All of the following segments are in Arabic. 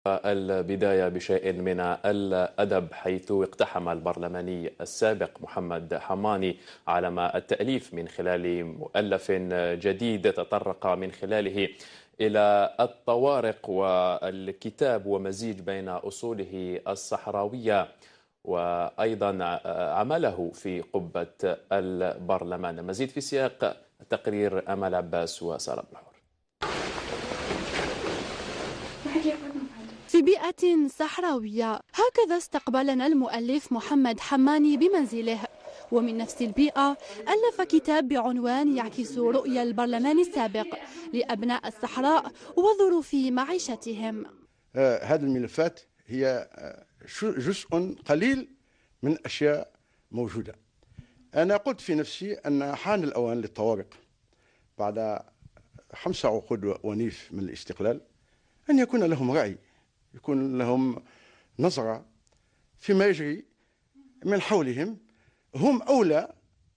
البداية بشيء من الأدب، حيث اقتحم البرلماني السابق محمد حماني عالم التأليف من خلال مؤلف جديد تطرق من خلاله إلى الطوارق والكتاب ومزيج بين أصوله الصحراوية وأيضا عمله في قبة البرلمان. المزيد في سياق تقرير أمل عباس وسارة بلحور. في بيئة صحراوية، هكذا استقبلنا المؤلف محمد حماني بمنزله. ومن نفس البيئة ألف كتاب بعنوان يعكس رؤية البرلمان السابق لأبناء الصحراء وظروف معيشتهم. هذه الملفات هي جزء قليل من أشياء موجودة. أنا قلت في نفسي أن حان الأوان للطوارق بعد 5 عقود ونيف من الاستقلال أن يكون لهم رأي، يكون لهم نظرة فيما يجري من حولهم. هم أولى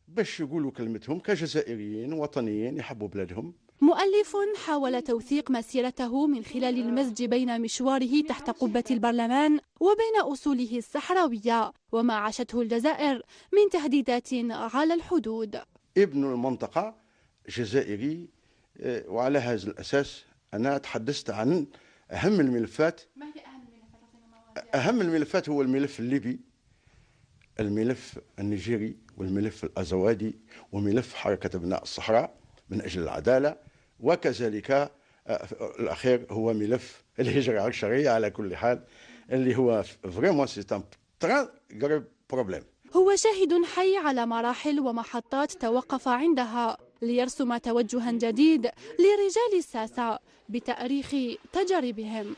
باش يقولوا كلمتهم كجزائريين وطنيين يحبوا بلادهم. مؤلف حاول توثيق مسيرته من خلال المزج بين مشواره تحت قبة البرلمان وبين أصوله الصحراوية وما عاشته الجزائر من تهديدات على الحدود. ابن المنطقة جزائري، وعلى هذا الأساس أنا تحدثت عن أهم الملفات. ما هي أهم الملفات؟ أهم الملفات هو الملف الليبي، الملف النيجيري، والملف الأزوادي، وملف حركة أبناء الصحراء من أجل العدالة، وكذلك الأخير هو ملف الهجرة الشرعية. على كل حال اللي هو فريمون سي ان تران غريف بروبليم. هو شاهد حي على مراحل ومحطات توقف عندها ليرسم توجها جديد لرجال الساسة بتأريخ تجاربهم.